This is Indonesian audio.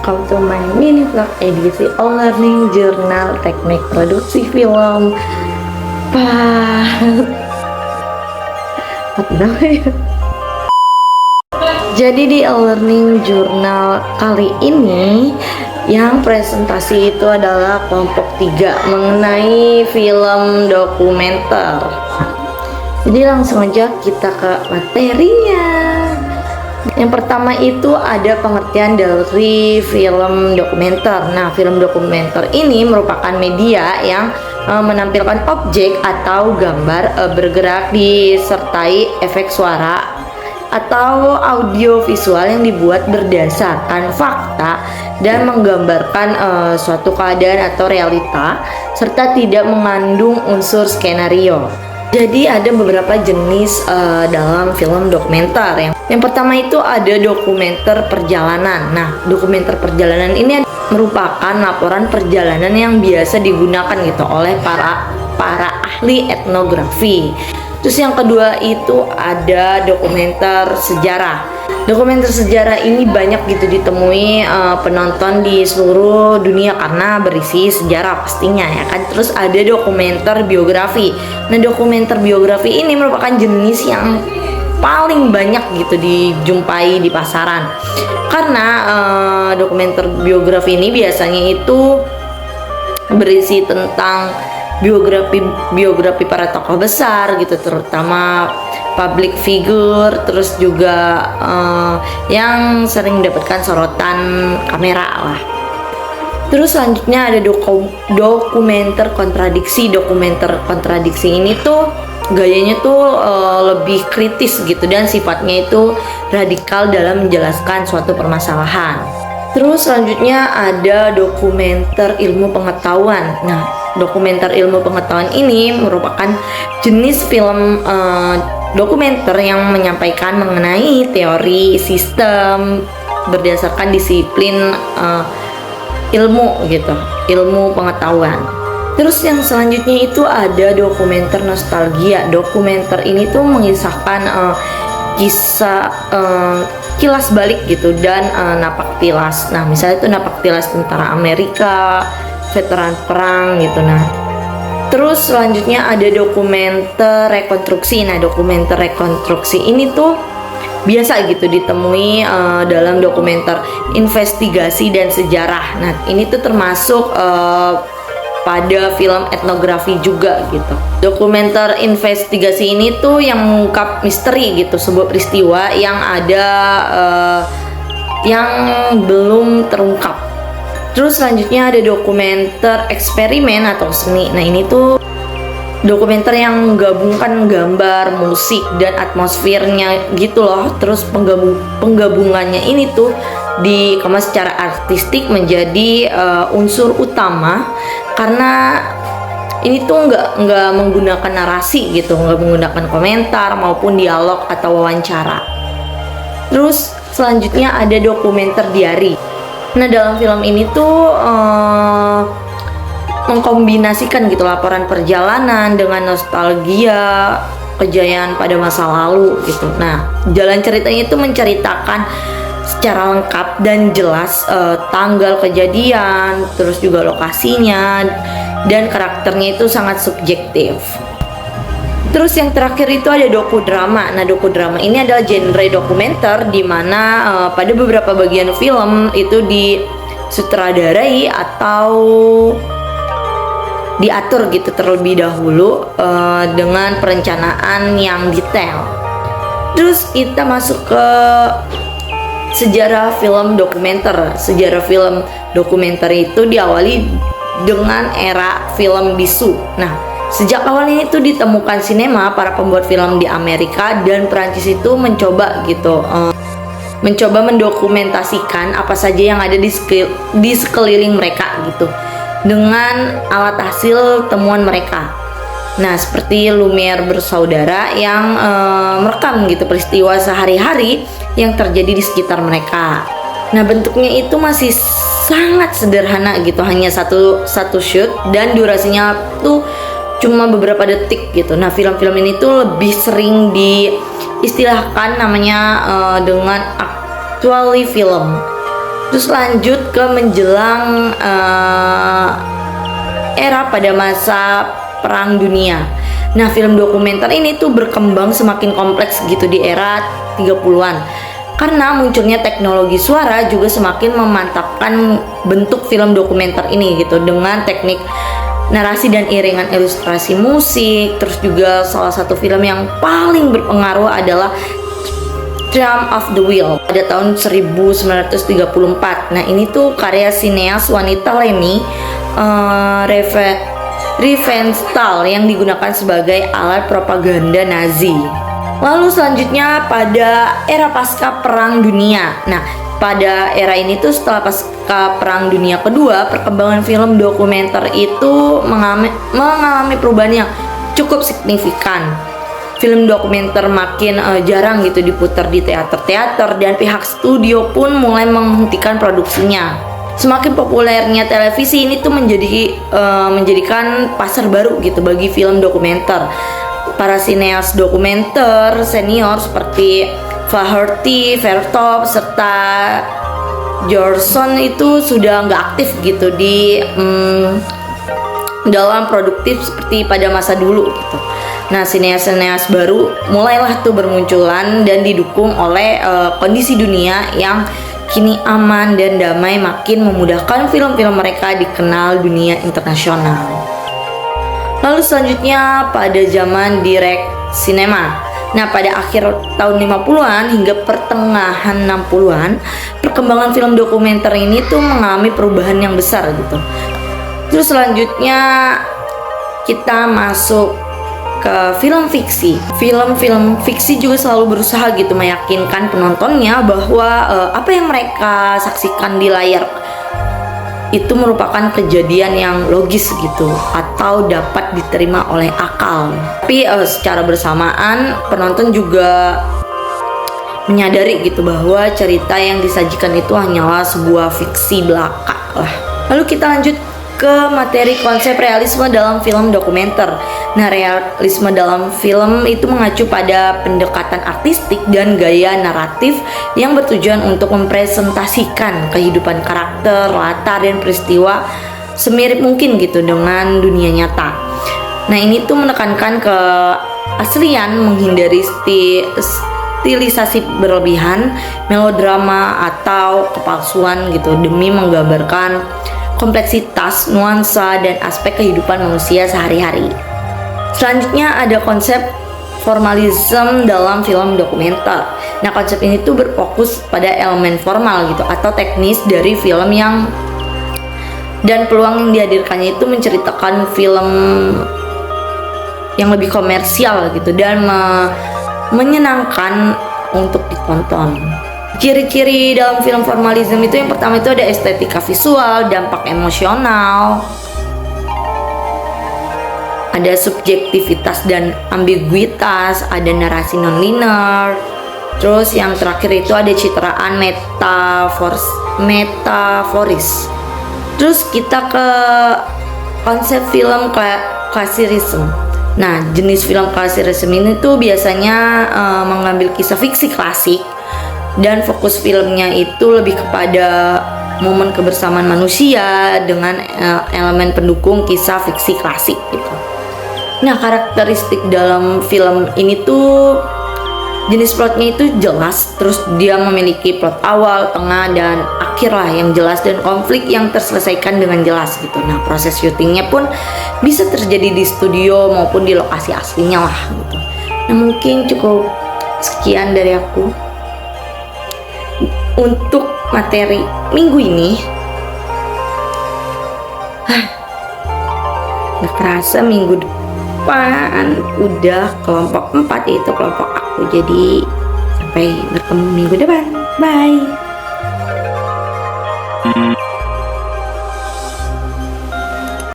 welcome to my mini vlog edisi All Learning Jurnal Teknik Produksi Film. Jadi di All Learning Jurnal kali ini yang presentasi itu adalah kelompok 3 mengenai film dokumenter. Jadi langsung aja kita ke materinya. Yang pertama itu ada pengertian dari film dokumenter. Nah, film dokumenter ini merupakan media yang menampilkan objek atau gambar bergerak disertai efek suara atau audio visual yang dibuat berdasarkan fakta dan menggambarkan suatu keadaan atau realita serta tidak mengandung unsur skenario. Jadi ada beberapa jenis dalam film dokumenter. Yang pertama itu ada dokumenter perjalanan. Nah, dokumenter perjalanan ini merupakan laporan perjalanan yang biasa digunakan gitu oleh para ahli etnografi. Terus yang kedua itu ada dokumenter sejarah. Dokumenter sejarah ini banyak gitu ditemui penonton di seluruh dunia karena berisi sejarah pastinya ya kan. Terus ada dokumenter biografi. Nah, dokumenter biografi ini merupakan jenis yang paling banyak gitu dijumpai di pasaran. Karena dokumenter biografi ini biasanya itu berisi tentang biografi para tokoh besar gitu, terutama public figure, terus juga yang sering mendapatkan sorotan kamera lah. Terus selanjutnya ada dokumenter kontradiksi. Dokumenter kontradiksi ini tuh gayanya tuh lebih kritis gitu dan sifatnya itu radikal dalam menjelaskan suatu permasalahan. Terus selanjutnya ada dokumenter ilmu pengetahuan. Nah, dokumenter ilmu pengetahuan ini merupakan jenis film dokumenter yang menyampaikan mengenai teori sistem berdasarkan disiplin ilmu gitu, ilmu pengetahuan. Terus yang selanjutnya itu ada dokumenter nostalgia. Dokumenter ini tuh mengisahkan kisah kilas balik gitu dan napak tilas. Nah, misalnya itu napak tilas tentara Amerika, veteran perang gitu. Nah, terus selanjutnya ada dokumenter rekonstruksi. Nah, dokumenter rekonstruksi ini tuh biasa gitu ditemui dalam dokumenter investigasi dan sejarah. Nah, ini tuh termasuk pada film etnografi juga gitu. Dokumenter investigasi ini tuh yang mengungkap misteri gitu, sebuah peristiwa yang ada yang belum terungkap. Terus selanjutnya ada dokumenter eksperimen atau seni. Nah, ini tuh dokumenter yang menggabungkan gambar, musik, dan atmosfernya gitu loh. Terus penggabungannya ini tuh dikemas secara artistik menjadi unsur utama karena ini tuh nggak menggunakan narasi gitu, nggak menggunakan komentar maupun dialog atau wawancara. Terus selanjutnya ada dokumenter diari. Nah, dalam film ini tuh mengkombinasikan gitu laporan perjalanan dengan nostalgia kejayaan pada masa lalu gitu. Nah, jalan ceritanya itu menceritakan secara lengkap dan jelas tanggal kejadian, terus juga lokasinya, dan karakternya itu sangat subjektif. Terus yang terakhir itu ada dokudrama. Nah, dokudrama ini adalah genre dokumenter di mana pada beberapa bagian film itu disutradarai atau diatur gitu terlebih dahulu dengan perencanaan yang detail. Terus kita masuk ke sejarah film dokumenter. Sejarah film dokumenter itu diawali dengan era film bisu. Nah, sejak awal ini tuh ditemukan sinema, para pembuat film di Amerika dan Perancis itu mencoba gitu mencoba mendokumentasikan apa saja yang ada di sekeliling mereka gitu dengan alat hasil temuan mereka. Nah, seperti Lumiere bersaudara yang merekam gitu peristiwa sehari-hari yang terjadi di sekitar mereka. Nah, bentuknya itu masih sangat sederhana gitu, hanya satu shoot dan durasinya tuh cuma beberapa detik gitu. Nah, film-film ini tuh lebih sering diistilahkan namanya dengan actually film. Terus lanjut ke menjelang era pada masa Perang Dunia. Nah, film dokumenter ini tuh berkembang semakin kompleks gitu di era 30-an. Karena munculnya teknologi suara juga semakin memantapkan bentuk film dokumenter ini gitu, dengan teknik narasi dan iringan ilustrasi musik. Terus juga salah satu film yang paling berpengaruh adalah Drum of the Wheel pada tahun 1934. Nah, ini tuh karya sineas wanita Leni Riefenstahl yang digunakan sebagai alat propaganda Nazi. Lalu selanjutnya pada era pasca Perang Dunia. Nah, pada era ini tuh setelah pasca Perang Dunia Kedua, perkembangan film dokumenter itu mengalami perubahan yang cukup signifikan. Film dokumenter makin jarang gitu diputar di teater-teater, dan pihak studio pun mulai menghentikan produksinya. Semakin populernya televisi ini tuh menjadikan pasar baru gitu bagi film dokumenter. Para sineas dokumenter senior seperti Flaherty, Vertov, serta Georgeson itu sudah nggak aktif gitu di dalam produktif seperti pada masa dulu gitu. Nah, sineas-sineas baru mulailah tuh bermunculan dan didukung oleh kondisi dunia yang kini aman dan damai, makin memudahkan film-film mereka dikenal dunia internasional. Lalu selanjutnya pada zaman direct cinema. Nah, pada akhir tahun 50-an hingga pertengahan 60-an, perkembangan film dokumenter ini tuh mengalami perubahan yang besar gitu. Terus selanjutnya kita masuk ke film fiksi. Film-film fiksi juga selalu berusaha gitu meyakinkan penontonnya bahwa apa yang mereka saksikan di layar itu merupakan kejadian yang logis gitu atau dapat diterima oleh akal. Tapi secara bersamaan penonton juga menyadari gitu bahwa cerita yang disajikan itu hanyalah sebuah fiksi belaka lah. Lalu kita lanjut ke materi konsep realisme dalam film dokumenter. Nah, realisme dalam film itu mengacu pada pendekatan artistik dan gaya naratif yang bertujuan untuk mempresentasikan kehidupan karakter, latar, dan peristiwa semirip mungkin gitu dengan dunia nyata. Nah, ini tuh menekankan keaslian, menghindari stilisasi berlebihan, melodrama atau kepalsuan gitu, demi menggambarkan kompleksitas, nuansa, dan aspek kehidupan manusia sehari-hari. Selanjutnya ada konsep formalisme dalam film dokumenter. Nah, konsep ini tuh berfokus pada elemen formal gitu atau teknis dari film dan peluang yang dihadirkannya itu menceritakan film yang lebih komersial gitu dan menyenangkan untuk ditonton. Ciri-ciri dalam film formalisme itu yang pertama itu ada estetika visual, dampak emosional, ada subjektivitas dan ambiguitas, ada narasi non-linear. Terus yang terakhir itu ada citraan metaforis. Terus kita ke konsep film klasirisme. Nah, jenis film klasirisme ini tuh biasanya mengambil kisah fiksi klasik, dan fokus filmnya itu lebih kepada momen kebersamaan manusia dengan elemen pendukung kisah fiksi klasik gitu. Nah, karakteristik dalam film ini tuh jenis plotnya itu jelas, terus dia memiliki plot awal, tengah, dan akhir lah yang jelas, dan konflik yang terselesaikan dengan jelas gitu. Nah, proses syutingnya pun bisa terjadi di studio maupun di lokasi aslinya lah gitu. Nah, mungkin cukup sekian dari aku untuk materi minggu ini. Gak kerasa minggu depan udah kelompok 4, yaitu kelompok aku. Jadi sampai bertemu minggu depan. Bye.